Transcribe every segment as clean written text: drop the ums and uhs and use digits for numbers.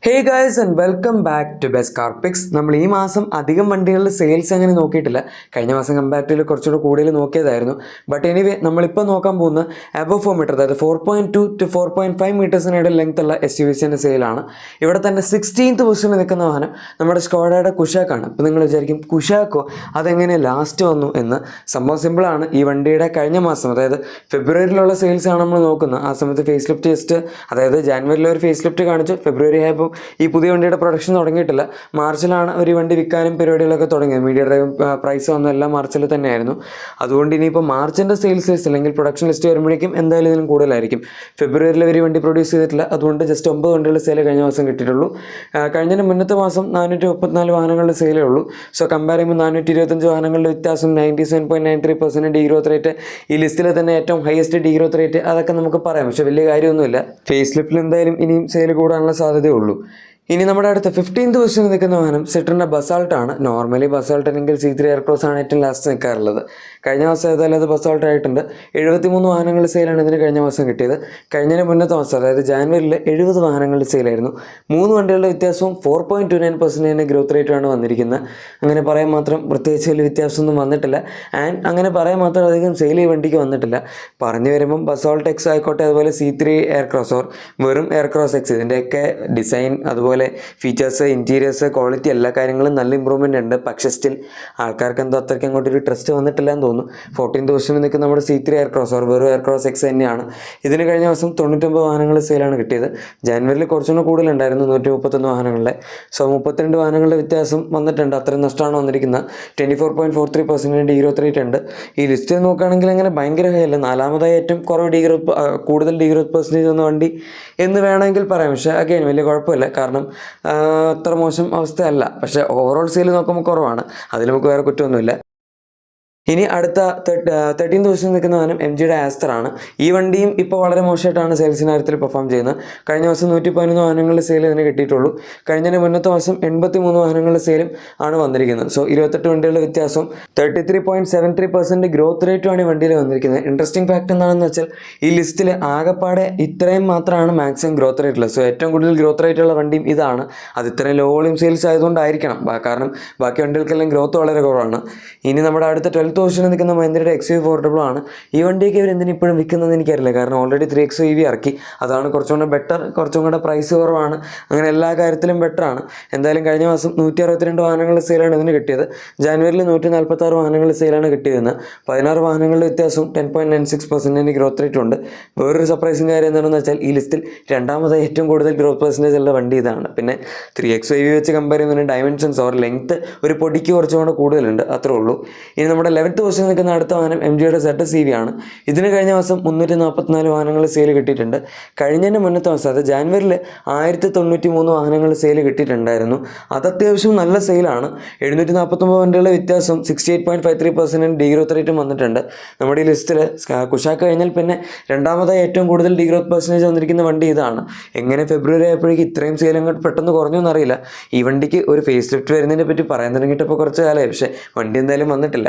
Hey guys and welcome back to best car picks. നമ്മൾ ഈ മാസം അധികം വണ്ടികളുടെ സെയിൽസ് അങ്ങനെ നോക്കിയിട്ടില്ല. കഴിഞ്ഞ മാസം കമ്പാരിറ്റീവ്ലി കുറച്ചുകൂടി കൂടുതൽ നോക്കിയതായിരുന്നു. ബട്ട് എനിവേ നമ്മളിപ്പോൾ നോക്കാൻ പോകുന്ന അബവ് 4 മീറ്റർ, അതായത് 4.2 to 4.5 മീറ്റേഴ്സിനിടയിൽ ലെങ്ത് ഉള്ള SUVസിൻ്റെ സെയിലാണ്. ഇവിടെ തന്നെ 16th പൊസിഷനിൽ നിൽക്കുന്ന വാഹനം നമ്മുടെ സ്കോഡയുടെ കുഷാക്കാണ്. ഇപ്പോൾ നിങ്ങൾ വിചാരിക്കും കുഷാക്കോ അതെങ്ങനെ ലാസ്റ്റ് വന്നു എന്ന്. സംഭവം സിമ്പിളാണ്. ഈ വണ്ടിയുടെ കഴിഞ്ഞ മാസം, അതായത് ഫെബ്രുവരിയിലുള്ള സെയിൽസ് ആണ് നമ്മൾ നോക്കുന്നത്. ആ സമയത്ത് ഫേസ് ലിഫ്റ്റ് ജസ്റ്റ്, അതായത് ജാനുവരിയിൽ ഒരു ഫേസ് ലിഫ്റ്റ് കാണിച്ചു, ഫെബ്രുവരി ആയപ്പോൾ ഈ പുതിയ വണ്ടിയുടെ പ്രൊഡക്ഷൻ തുടങ്ങിയിട്ടില്ല. മാർച്ചിലാണ് ഒരു വണ്ടി വിൽക്കാനും പരിപാടികളൊക്കെ തുടങ്ങിയത്. മീഡിയ ഡ്രൈവ് പ്രൈസ് വന്ന എല്ലാം മാർച്ചിൽ തന്നെയായിരുന്നു. അതുകൊണ്ട് ഇനിയിപ്പോൾ മാർച്ചിൻ്റെ സെയിൽസ് ലിസ്റ്റ് അല്ലെങ്കിൽ പ്രൊഡക്ഷൻ ലിസ്റ്റ് വരുമ്പോഴേക്കും എന്തായാലും ഇതിനും കൂടുതലായിരിക്കും. ഫെബ്രുവരിയിൽ ഒരു വണ്ടി പ്രൊഡ്യൂസ് ചെയ്തിട്ടില്ല. അതുകൊണ്ട് ജസ്റ്റ് 9 വണ്ടികളുടെ സെയിൽ കഴിഞ്ഞ മാസം കിട്ടിയിട്ടുള്ളൂ. കഴിഞ്ഞതിന് മുന്നത്തെ മാസം 434 വാഹനങ്ങളുടെ സെയിലേ ഉള്ളൂ. സോ കമ്പയർ ചെയ്യുമ്പോൾ 425 വാഹനങ്ങളുടെ വ്യത്യാസം, 97.93% ഡീഗ്രോത്ത് റേറ്റ്, ഈ ലിസ്റ്റിലെ തന്നെ ഏറ്റവും ഹയസ്റ്റ് ഡീഗ്രോത്ത് റേറ്റ്, അതൊക്കെ നമുക്ക് പറയാം. പക്ഷേ വലിയ കാര്യമൊന്നുമില്ല. ഫേസ് ലിഫ്റ്റിൽ എന്തായാലും ഇനിയും സെയിൽ കൂടാനുള്ള സാധ്യതയുള്ളൂ. ഇനി നമ്മുടെ അടുത്ത 15th പൊസിഷനിൽ നിൽക്കുന്ന വാഹനം സിട്രൻ്റെ ബസാൾട്ട് ആണ്. നോർമലി ബസാൾട്ട് അല്ലെങ്കിൽ C3 എയർക്രോസ് ആണ് ഏറ്റവും ലാസ്റ്റ് നിൽക്കാറുള്ളത്. കഴിഞ്ഞ മാസം ഏതായാലും അത് ബസാൾട്ട് ആയിട്ടുണ്ട്. 73 വാഹനങ്ങളുടെ സെയിലാണ് ഇതിന് കഴിഞ്ഞ മാസം കിട്ടിയത്. കഴിഞ്ഞതിന് മുന്നത്തെ മാസം, അതായത് ജാനുവരിയിൽ 70 വാഹനങ്ങളുടെ സെയിലായിരുന്നു. 3 വണ്ടികളുടെ വ്യത്യാസവും 4.29% ഗ്രോത്ത് റേറ്റാണ് വന്നിരിക്കുന്നത്. അങ്ങനെ പറയാൻ മാത്രം പ്രത്യേകിച്ച് വലിയ വ്യത്യാസമൊന്നും വന്നിട്ടില്ല. ആൻഡ് അങ്ങനെ പറയാൻ മാത്രം അധികം സെയിൽ ഈ വണ്ടിക്ക് വന്നിട്ടില്ല. പറഞ്ഞു വരുമ്പം ബസാൾട്ട് എക്സ് ആയിക്കോട്ടെ, അതുപോലെ C3 എയർക്രോസ് ഓർ വെറും എയർക്രോസ് എക്സ്, ഇതിൻ്റെയൊക്കെ ഡിസൈൻ, അതുപോലെ ഫീച്ചേഴ്സ്, ഇൻറ്റീരിയേഴ്സ്, ക്വാളിറ്റി, എല്ലാ കാര്യങ്ങളും നല്ല ഇമ്പ്രൂവ്മെൻ്റ് ഉണ്ട്. പക്ഷേ സ്റ്റിൽ ആൾക്കാർക്ക് എന്തോ അത്രയ്ക്ക് അങ്ങോട്ടൊരു ട്രസ്റ്റ് വന്നിട്ടില്ല എന്ന് തോന്നുന്നു. 14th പൊസിഷനിൽ നിൽക്കുന്ന നമ്മുടെ C3 എയർക്രോസ് ഓർ വെറും എയർക്രോസ് എക്സ് തന്നെയാണ്. ഇതിന് കഴിഞ്ഞ ദിവസം 99 വാഹനങ്ങളുടെ സെയിലാണ് കിട്ടിയത്. ജാനുവരിയിൽ കുറച്ചുകൂടെ കൂടുതലുണ്ടായിരുന്നു, 131 വാഹനങ്ങളുടെ. സോ 32 വാഹനങ്ങളുടെ വ്യത്യാസം വന്നിട്ടുണ്ട്. അത്രയും നഷ്ടമാണ് വന്നിരിക്കുന്നത്. 24.43% ഡീഗ്രോത്ത് റേറ്റ് ഉണ്ട്. ഈ ലിസ്റ്റ് നോക്കുകയാണെങ്കിൽ അങ്ങനെ ഭയങ്കര ഹൈ അല്ല. 4ാമതായി ഏറ്റവും കൂടുതൽ ഡീഗ്രോത്ത് പെർസെൻറ്റേജ് വന്ന വണ്ടി എന്ന് വേണമെങ്കിൽ പറയാം. പക്ഷേ അഗൈൻ വലിയ കുഴപ്പമില്ല, കാരണം അത്ര മോശം അവസ്ഥയല്ല. പക്ഷേ ഓവറോൾ സെയിൽ നോക്കുമ്പോൾ കുറവാണ്. അതിൽ നമുക്ക് വേറെ കുറ്റമൊന്നുമില്ല. ഇനി അടുത്ത 13th പൊസിഷനിൽ നിൽക്കുന്ന വാഹനം MGയുടെ ആസ്റ്റർ ആണ്. ഈ വണ്ടിയും ഇപ്പോൾ വളരെ മോശമായിട്ടാണ് സെയിൽസിൻ്റെ കാര്യത്തിൽ പെർഫോം ചെയ്യുന്നത്. കഴിഞ്ഞ ദിവസം 111 വാഹനങ്ങളുടെ സെയിൽ ഇതിന് കിട്ടിയിട്ടുള്ളൂ. കഴിഞ്ഞതിന് മുന്നത്തെ ദിവസം 83 വാഹനങ്ങളുടെ സെയിലും ആണ് വന്നിരിക്കുന്നത്. സോ 28 വണ്ടികളുടെ വ്യത്യാസവും 33.73% ഗ്രോത്ത് റേറ്റുമാണ് ഈ വണ്ടിയിൽ വന്നിരിക്കുന്നത്. ഇൻട്രസ്റ്റിംഗ് ഫാക്ട് എന്താണെന്ന് വെച്ചാൽ ഈ ലിസ്റ്റിൽ ആകെപ്പാടെ ഇത്രയും മാത്രമാണ് മാക്സിമം ഗ്രോത്ത് റേറ്റ് ഉള്ളത്. സോ ഏറ്റവും കൂടുതൽ ഗ്രോത്ത് റേറ്റുള്ള വണ്ടിയും ഇതാണ്. അത് ഇത്രയും ലോ വോളിയം സെയിൽസ് ആയതുകൊണ്ടായിരിക്കണം, കാരണം ബാക്കി വണ്ടികൾക്കെല്ലാം ഗ്രോത്ത് വളരെ കുറവാണ്. ഇനി നമ്മുടെ അടുത്ത 12th പൊസിഷനിൽ നിൽക്കുന്ന മഹീന്ദ്രയുടെ XUV പോർട്ടബിൾ ആണ്. ഈ വണ്ടിയൊക്കെ ഇവർ എന്തിനും ഇപ്പോഴും വിൽക്കുന്നതെന്ന് എനിക്കറിയില്ല, കാരണം ഓൾറെഡി 3 XUV ഇറക്കി. അതാണ് കുറച്ചും കൂടെ ബെറ്റർ, കുറച്ചും കൂടെ പ്രൈസ് കുറവാണ്, അങ്ങനെ എല്ലാ കാര്യത്തിലും ബെറ്ററാണ്. എന്തായാലും കഴിഞ്ഞ മാസം 162 വാഹനങ്ങളുടെ സെയിലാണ് ഇതിന് കിട്ടിയത്. ജാനുവരിയിൽ 146 വാഹനങ്ങളുടെ സെയിലാണ് കിട്ടിയതെന്ന്. 16 വാഹനങ്ങളുടെ വ്യത്യാസവും 10.96% ഗ്രോത്ത് റേറ്റ് ഉണ്ട്. വേറൊരു സർപ്രൈസിങ് കാര്യം എന്താണെന്ന് വെച്ചാൽ ഈ ലിസ്റ്റിൽ 2ാമതായി ഏറ്റവും കൂടുതൽ ഗ്രോത്ത് പെർസെൻറ്റേജ് ഉള്ള വണ്ടി ഇതാണ്. പിന്നെ 3 XUV വെച്ച് കമ്പയർ ചെയ്യുന്നതിന് ഡയമെൻഷൻസ് ഓർ ലെങ്ത്ത് ഒരു പൊടിക്ക് കുറച്ചുകൂടെ കൂടുതലുണ്ട്, അത്രേ ഉള്ളൂ. ഇനി നമ്മുടെ 11th പൊസിഷനിൽ നിൽക്കുന്ന അടുത്ത വാഹനം MGയുടെ ZS-EV ആണ്. ഇതിന് കഴിഞ്ഞ മാസം 344 വാഹനങ്ങൾ സെയിൽ കിട്ടിയിട്ടുണ്ട്. കഴിഞ്ഞതിന് മുന്നത്തെ മാസം, അത് ജാനുവരിയിൽ 1093 വാഹനങ്ങൾ സെയിൽ കിട്ടിയിട്ടുണ്ടായിരുന്നു. അത് അത്യാവശ്യം നല്ല സെയിലാണ്. 749 വണ്ടികളുടെ വ്യത്യാസം, 68.53% ഡീഗ്രോത്ത് റേറ്റും വന്നിട്ടുണ്ട്. നമ്മുടെ ഈ ലിസ്റ്റിൽ കുഷാക്ക് കഴിഞ്ഞാൽ പിന്നെ 2ാമതായി ഏറ്റവും കൂടുതൽ ഡീഗ്രോത്ത് പെർസെൻറ്റേജ് വന്നിരിക്കുന്ന വണ്ടി ഇതാണ്. എങ്ങനെ ഫെബ്രുവരി ആയപ്പോഴേക്കും ഇത്രയും സെയിൽ അങ്ങോട്ട് പെട്ടെന്ന് കുറഞ്ഞു എന്നറിയില്ല. ഈ വണ്ടിക്ക് ഒരു ഫേസ് ലിഫ്റ്റ് വരുന്നതിനെ പറ്റി പറയാൻ തുടങ്ങിയിട്ടപ്പോൾ കുറച്ച് കാലമായി, പക്ഷേ വണ്ടി എന്തായാലും വന്നിട്ടില്ല.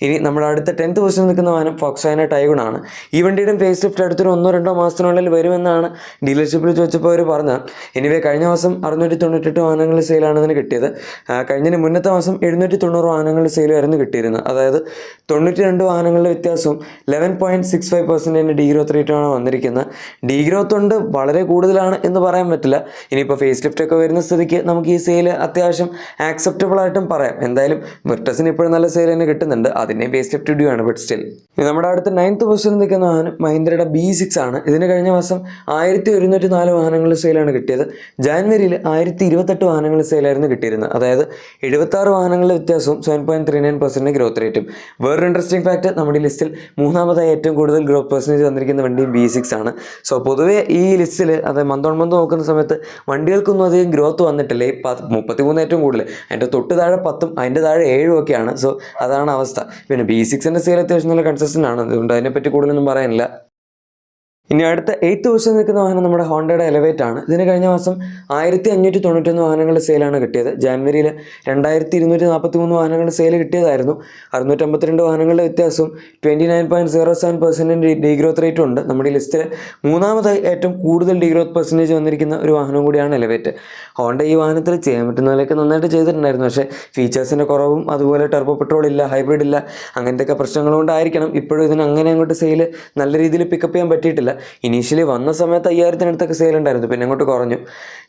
ഇനി നമ്മുടെ അടുത്ത 10th പൊസിഷനിൽ നിൽക്കുന്ന വാഹനം ഫോക്സ്വാഗൺ ടൈഗൺ ആണ്. ഈ വണ്ടിയുടെയും ഫേസ് ലിഫ്റ്റ് അടുത്തൊരു 1-2 മാസത്തിനുള്ളിൽ വരുമെന്നാണ് ഡീലർഷിപ്പിൽ ചോദിച്ചപ്പോൾ അവർ പറഞ്ഞത്. എനിവേ കഴിഞ്ഞ മാസം 698 വാഹനങ്ങളുടെ സെയിലാണ് ഇതിന് കിട്ടിയത്. കഴിഞ്ഞതിന് മുന്നത്തെ മാസം 790 വാഹനങ്ങളുടെ സെയിലായിരുന്നു കിട്ടിയിരുന്നത്. അതായത് 92 വാഹനങ്ങളുടെ വ്യത്യാസവും 11.65% ഡീഗ്രോത്ത് റേറ്റാണ് വന്നിരിക്കുന്നത്. ഡീഗ്രോത്ത് കൊണ്ട് വളരെ കൂടുതലാണ് എന്ന് പറയാൻ പറ്റില്ല. ഇനിയിപ്പോൾ ഫേസ് ലിഫ്റ്റ് ഒക്കെ വരുന്ന സ്ഥിതിക്ക് നമുക്ക് ഈ സെയിൽ അത്യാവശ്യം ആക്സെപ്റ്റബിൾ ആയിട്ടും പറയാം. എന്തായാലും വെർട്ടസിന് ഇപ്പോഴും നല്ല സെയിൽ തന്നെ കിട്ടുന്നുണ്ട്, അതിനെ ഫേസ് ലിഫ്റ്റ് ഡ്യൂ ആണ്. ബട്ട് സ്റ്റിൽ നമ്മുടെ അടുത്ത 9th പൊസിഷനിൽ നിൽക്കുന്ന വാഹനം മഹീന്ദ്രയുടെ B6 ആണ്. ഇതിന് കഴിഞ്ഞ മാസം 1104 വാഹനങ്ങളുടെ സെയിലാണ് കിട്ടിയത്. ജാനുവരിയിൽ 1028 വാഹനങ്ങളുടെ സെയിലായിരുന്നു കിട്ടിയിരുന്നത്. അതായത് 76 വാഹനങ്ങളുടെ വ്യത്യാസവും 7.39% ഗ്രോത്ത് റേറ്റും. വേറൊരു ഇൻട്രസ്റ്റിംഗ് ഫാക്ട്, നമ്മുടെ ലിസ്റ്റിൽ 3ാമതായി ഏറ്റവും കൂടുതൽ ഗ്രോത്ത് പെർസെൻറ്റേജ് വന്നിരിക്കുന്ന വണ്ടിയും B6 ആണ്. സോ പൊതുവേ ഈ ലിസ്റ്റിൽ, അതായത് മന്ത് ഓൺ മന്ത് നോക്കുന്ന സമയത്ത് വണ്ടികൾക്കൊന്നും അധികം ഗ്രോത്ത് വന്നിട്ടില്ല. ഈ 33 ഏറ്റവും കൂടുതൽ, അതിൻ്റെ തൊട്ട് താഴെ 10ഉം അതിൻ്റെ താഴെ 7ഉം ഒക്കെയാണ്. സോ അതാണ് അവസ്ഥ. പിന്നെ B6ൻ്റെ സെയിൽ അത്യാവശ്യം നല്ല കൺസിസ്റ്റൻ്റ് ആണ്. അതുകൊണ്ട് അതിനെപ്പറ്റി കൂടുതലൊന്നും പറയാനില്ല. ഇനി അടുത്ത 8th പൊസിഷൻ നിൽക്കുന്ന വാഹനം നമ്മുടെ ഹോണ്ടയുടെ എലവേറ്റ് ആണ്. ഇതിന് കഴിഞ്ഞ മാസം 1591 വാഹനങ്ങളുടെ സെയിലാണ് കിട്ടിയത്. ജാനുവരിയിൽ 2243 വാഹനങ്ങളുടെ സെയിൽ കിട്ടിയതായിരുന്നു. 652 വാഹനങ്ങളുടെ വ്യത്യാസവും 29.07% ഡീഗ്രോത്ത് റേറ്റും ഉണ്ട്. നമ്മുടെ ഈ ലിസ്റ്റിൽ മൂന്നാമതായി ഏറ്റവും കൂടുതൽ ഡീഗ്രോത്ത് പെർസെൻറ്റേജ് വന്നിരിക്കുന്ന ഒരു വാഹനം കൂടിയാണ് എലവേറ്റ്. ഹോണ്ട ഈ വാഹനത്തിൽ ചെയ്യാൻ പറ്റുന്നതിലൊക്കെ നന്നായിട്ട് ചെയ്തിട്ടുണ്ടായിരുന്നു. പക്ഷേ ഫീച്ചേഴ്സിൻ്റെ കുറവും അതുപോലെ ടെർബോ പെട്രോൾ ഇല്ല, ഹൈബ്രിഡ് ഇല്ല, അങ്ങനത്തെയൊക്കെ പ്രശ്നങ്ങൾ കൊണ്ടായിരിക്കണം ഇപ്പോഴും ഇതിന് അങ്ങനെ അങ്ങോട്ട് സെയിൽ നല്ല രീതിയിൽ പിക്കപ്പ് ചെയ്യാൻ പറ്റിയിട്ടില്ല. ഇനീഷ്യലി വന്ന സമയത്ത് 5000-ത്തിനടുത്തൊക്കെ സെയിൽ ഉണ്ടായിരുന്നു, പിന്നെ അങ്ങോട്ട് കുറഞ്ഞു.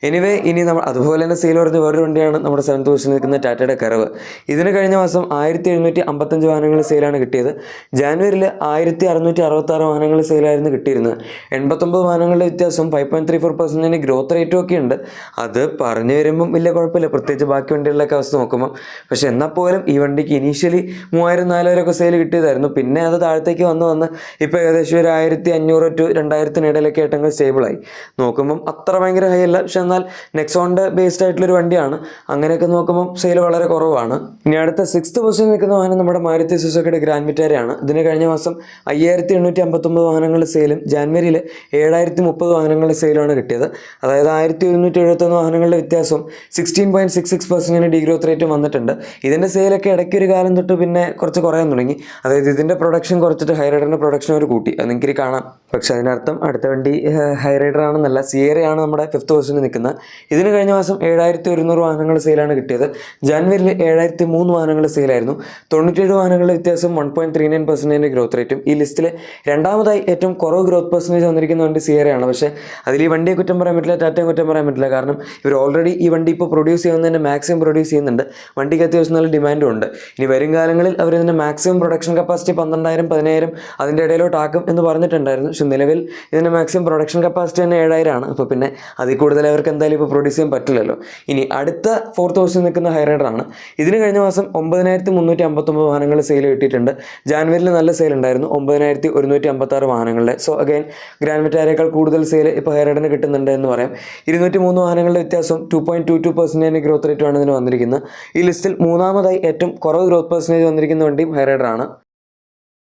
എനിവേ ഇനി നമ്മൾ അതുപോലെ തന്നെ സെയിൽ പറഞ്ഞ വേറൊരു വണ്ടിയാണ് നമ്മുടെ 7th പൊസിഷനിൽ നിൽക്കുന്ന ടാറ്റയുടെ കർവ്. ഇതിന് കഴിഞ്ഞ മാസം 1755 വാഹനങ്ങൾ സെയിലാണ് കിട്ടിയത്. ജാനുവരിയിൽ 1666 വാഹനങ്ങൾ സെയിലായിരുന്നു കിട്ടിയിരുന്നത്. 89 വാഹനങ്ങളുടെ വ്യത്യാസം 5.34% ഗ്രോത്ത് റേറ്റും ഒക്കെ ഉണ്ട്. അത് പറഞ്ഞു വരുമ്പം വലിയ കുഴപ്പമില്ല, പ്രത്യേകിച്ച് ബാക്കി വണ്ടികളിലൊക്കെ അവസ്ഥ നോക്കുമ്പോൾ. പക്ഷെ എന്നാൽ പോലും ഈ വണ്ടിക്ക് ഇനീഷ്യലി 3000-4000 ഒക്കെ സെയിൽ കിട്ടിയതായിരുന്നു. പിന്നെ അത് താഴത്തേക്ക് വന്ന് ഇപ്പോൾ ഏകദേശം ഒരു 1500 to 2000-ത്തിനിടയിലൊക്കെ ആയിട്ടങ്ങ് സ്റ്റേബിളായി. നോക്കുമ്പം അത്ര ഭയങ്കര ഹൈ അല്ല, പക്ഷെ എന്നാൽ നെക്സോണിൻ്റെ ബേസ്ഡ് ആയിട്ടുള്ളൊരു വണ്ടിയാണ്. അങ്ങനെയൊക്കെ നോക്കുമ്പോൾ സെയിൽ വളരെ കുറവാണ്. ഇനി അടുത്ത 6th പൊസിഷൻ നിൽക്കുന്ന വാഹനം നമ്മുടെ മാരുതി സുസുക്കിയുടെ ഗ്രാൻഡ് വിറ്റാരയാണ്. ഇതിന് കഴിഞ്ഞ മാസം 5859 വാഹനങ്ങളുടെ സെയിലും ജാനുവരിയിൽ 7030 വാഹനങ്ങളുടെ സെയിലാണ് കിട്ടിയത്. അതായത് 1171 വാഹനങ്ങളുടെ വ്യത്യാസം 16.66% ഡീഗ്രോത്ത് റേറ്റും വന്നിട്ടുണ്ട്. ഇതിൻ്റെ സെയിലൊക്കെ ഇടയ്ക്കൊരു കാലം തൊട്ട് പിന്നെ കുറച്ച് കുറയാൻ തുടങ്ങി. അതായത് ഇതിൻ്റെ പ്രൊഡക്ഷൻ കുറച്ചിട്ട് ഹൈറൈഡറിൻ്റെ പ്രൊഡക്ഷൻ അവർ കൂട്ടി, അത് നിങ്ങൾക്ക് കാണാം. പക്ഷെ അതിനർത്ഥം അടുത്ത വണ്ടി ഹൈറൈഡർ ആണെന്നല്ല, സിയറയാണ് നമ്മുടെ 5th പൊസിഷനിൽ നിൽക്കുന്നത്. ഇതിന് കഴിഞ്ഞ മാസം 7100 വാഹനങ്ങൾ സെയിലാണ് കിട്ടിയത്. ജാനുവരിയിൽ 7003 വാഹനങ്ങൾ സെയിലായിരുന്നു. 97 വാഹനങ്ങളുടെ വ്യത്യാസം 1.39% ഗ്രോത്ത് റേറ്റും. ഈ ലിസ്റ്റിൽ രണ്ടാമതായി ഏറ്റവും കുറവ് ഗ്രോത്ത് പെർസെൻറ്റേജ് വന്നിരിക്കുന്ന വണ്ടി സിയറയാണ്. പക്ഷേ അതിൽ ഈ വണ്ടിയെ കുറ്റം പറയാൻ പറ്റില്ല, ടാറ്റയെ കുറ്റം പറയാൻ പറ്റില്ല. കാരണം ഇവർ ഓൾറെഡി ഈ വണ്ടി ഇപ്പോൾ പ്രൊഡ്യൂസ് ചെയ്യുന്നതിൻ്റെ മാക്സിമം പ്രൊഡ്യൂസ് ചെയ്യുന്നുണ്ട്. വണ്ടിക്ക് അത്യാവശ്യം നല്ല ഡിമാൻഡും ഉണ്ട്. ഇനി വരും കാലങ്ങളിൽ അവർ ഇതിൻ്റെ മാക്സിമം പ്രൊഡക്ഷൻ കപ്പാസിറ്റി 12,000 10,000 അതിൻ്റെ ഇടയിലോട്ടാക്കും എന്ന് പറഞ്ഞിട്ടുണ്ടായിരുന്നു. പക്ഷെ നിലവിൽ ഇതിൻ്റെ മാക്സിമം പ്രൊഡക്ഷൻ കപ്പാസിറ്റി തന്നെ 7000 ആണ്. അപ്പോൾ പിന്നെ അതിൽ കൂടുതൽ അവർക്ക് എന്തായാലും ഇപ്പോൾ പ്രൊഡ്യൂസ് ചെയ്യാൻ പറ്റില്ലല്ലോ. ഇനി അടുത്ത 4th പൊസിഷൻ നിൽക്കുന്ന ഹൈറൈഡർ ആണ്. ഇതിന് കഴിഞ്ഞ മാസം 9359 വാഹനങ്ങൾ സെയിൽ കിട്ടിയിട്ടുണ്ട്. ജാനുവരിയിൽ നല്ല സെയിൽ ഉണ്ടായിരുന്നു, 9156 വാഹനങ്ങളുടെ. സോ അഗൈൻ ഗ്രാൻഡ് വിറ്റാരയേക്കാൾ കൂടുതൽ സെയിൽ ഇപ്പോൾ ഹൈറൈഡറിന് കിട്ടുന്നുണ്ട് എന്ന് പറയാം. 203 വാഹനങ്ങളുടെ വ്യത്യാസം 2.22% ഗ്രോത്ത് റേറ്റുമാണ് ഇതിന് വന്നിരിക്കുന്നത്. ഈ ലിസ്റ്റിൽ മൂന്നാമതായി ഏറ്റവും കുറവ് ഗ്രോത്ത് പെർസെൻറ്റേജ് വന്നിരിക്കുന്ന വണ്ടിയും ഹൈറൈഡർ ആണ്.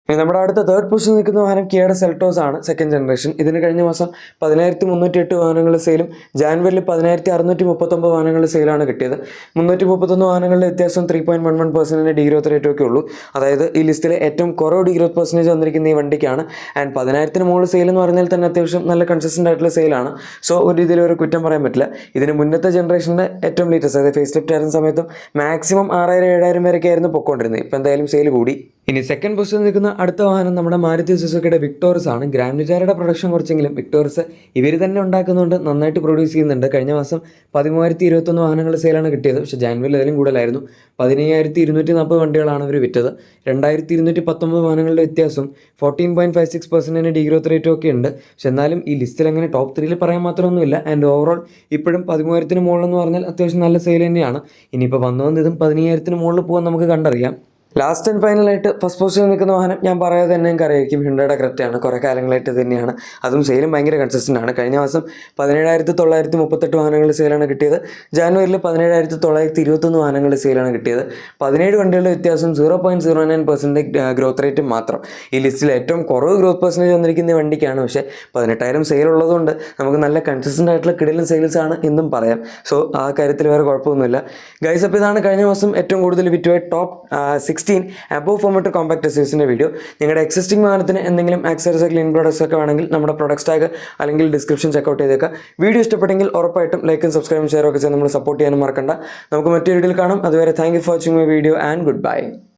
നമ്മുടെ അടുത്ത 3rd പൊസിഷൻ നിൽക്കുന്ന വാഹനം കിയയുടെ സെൽട്ടോസ് ആണ്, 2nd ജനറേഷൻ. ഇതിന് കഴിഞ്ഞ മാസം 10308 വാഹനങ്ങളുടെ സെയിലും ജാനുവരിയിൽ 10639 വാഹനങ്ങളുടെ സെയിലാണ് കിട്ടിയത്. 331 വാഹനങ്ങളുടെ വ്യത്യാസം 3.11% ഡീഗ്രോത്ത് റേറ്റ് ഒക്കെ ഉള്ളൂ. അതായത് ഈ ലിസ്റ്റിലെ ഏറ്റവും കുറവ് ഡീഗ്രോത്ത് പെർസെൻറ്റേജ് വന്നിരിക്കുന്ന ഈ വണ്ടിക്കാണ്. ആൻഡ് 10,000-ന് മുകളിൽ സെയിൽ എന്ന് പറഞ്ഞാൽ തന്നെ അത്യാവശ്യം നല്ല കൺസിസ്റ്റൻ്റ് ആയിട്ടുള്ള സെയിലാണ്. സോ ഒരു രീതിയിൽ ഒരു കുറ്റം പറയാൻ പറ്റില്ല. ഇതിന് മുന്നത്തെ ജനറേഷൻ്റെ ഏറ്റവും ലേറ്റസ്റ്റ്, അതായത് ഫേസ് ലിഫ്റ്റ് ആയിരുന്ന സമയത്തും മാക്സിമം 6000-7000 വരെയൊക്കെ ആയിരുന്നു പൊക്കോണ്ടിരുന്നത്. ഇപ്പോൾ എന്തായാലും സെയിൽ കൂടി. ഇനി 2nd പൊസിഷൻ നിൽക്കുന്ന അടുത്ത വാഹനം നമ്മുടെ മാരുതി സുസുക്കിയുടെ വിക്ടോറിയസ് ആണ്. ഗ്രാൻഡ് വിറ്റാരയുടെ പ്രൊഡക്ഷൻ കുറച്ചെങ്കിലും വിക്ടോറിയസ് ഇവർ തന്നെ ഉണ്ടാക്കുന്നതുകൊണ്ട് നന്നായിട്ട് പ്രൊഡ്യൂസ് ചെയ്യുന്നുണ്ട്. കഴിഞ്ഞ മാസം 13,021 വാഹനങ്ങൾ സെയിലാണ് കിട്ടിയത്. പക്ഷേ ജാനുവരിയിൽ അതിലും കൂടുതലായിരുന്നു. 15,240 വണ്ടികളാണ് ഇവർ വിറ്റത്. 2,219 വാഹനങ്ങളുടെ വ്യത്യാസം 14.56% ഡീഗ്രോത്ത് റേറ്റും ഒക്കെ ഉണ്ട്. പക്ഷെ എന്നാലും ഈ ലിസ്റ്റിൽ അങ്ങനെ ടോപ്പ് 3യിൽ പറയാൻ മാത്രമൊന്നുമില്ല. ആൻഡ് ഓവറോൾ ഇപ്പോഴും 13,000-ന് മുകളിലെന്ന് പറഞ്ഞാൽ അത്യാവശ്യം നല്ല സെയിൽ തന്നെയാണ്. ഇനിയിപ്പോൾ ഇതും 15,000-ന് മുകളിൽ പോകാൻ നമുക്ക് കണ്ടറിയാം. ലാസ്റ്റ് ആൻഡ് ഫൈനലായിട്ട് 1st പൊസിഷൻ നിൽക്കുന്ന വാഹനം ഞാൻ പറയാതെ തന്നെ നിങ്ങൾക്ക് അറിയായിരിക്കും, ഹ്യുണ്ടായുടെ ക്രെറ്റയാണ്. കുറേ കാലങ്ങളായിട്ട് തന്നെയാണ്, അതും സെയിലും ഭയങ്കര കൺസിസ്റ്റൻ്റ് ആണ്. കഴിഞ്ഞ മാസം 17,938 വാഹനങ്ങൾ സെയിലാണ് കിട്ടിയത്. ജാനുവരിയിൽ 17,921 വാഹനങ്ങൾ സെയിലാണ് കിട്ടിയത്. 17 വണ്ടികളുടെ വ്യത്യാസം 0.09% ഗ്രോത്ത് റേറ്റ് മാത്രം. ഈ ലിസ്റ്റിൽ ഏറ്റവും കുറവ് ഗ്രോത്ത് പെർസെൻറ്റേജ് വന്നിരിക്കുന്ന വണ്ടിക്കാണ്. പക്ഷേ 18,000 സെയിൽ ഉള്ളതുകൊണ്ട് നമുക്ക് നല്ല കൺസിസ്റ്റൻ്റ് ആയിട്ടുള്ള കിടിലൻ സെയിൽസ് ആണ് എന്നും പറയാം. സോ ആ കാര്യത്തിൽ വേറെ കുഴപ്പമൊന്നുമില്ല ഗൈസ്. അപ്പോൾ ഇതാണ് കഴിഞ്ഞ മാസം ഏറ്റവും കൂടുതൽ വിറ്റുപോയ ടോപ്പ് 16 അബോവ് 4 മീറ്റർ കോമ്പാക്ട് എസ്യൂവിൻ്റെ വീഡിയോ. നിങ്ങളുടെ എക്സിസ്റ്റിംഗ് വാഹനത്തിന് എന്തെങ്കിലും ആക്സസറീസ് ക്ലീൻ പ്രോഡക്ട്സ് ഒക്കെ വേണമെങ്കിൽ നമ്മുടെ പ്രൊഡക്ട്സ് ടാഗ് അല്ലെങ്കിൽ ഡിസ്ക്രിപ്ഷൻ ചെക്കൗട്ട് ചെയ്തേക്കാം. വീഡിയോ ഇഷ്ടപ്പെട്ടെങ്കിൽ ഉറപ്പായിട്ടും ലൈക്കും സബ്സ്ക്രൈബും ഷെയർ ഒക്കെ ചെയ്ത് നമ്മൾ സപ്പോർട്ട് ചെയ്യാനും മറക്കണ്ട. നമുക്ക് മറ്റൊരു വീഡിയോയിൽ കാണാം. അതുവരെ thank you for watching my video and good bye.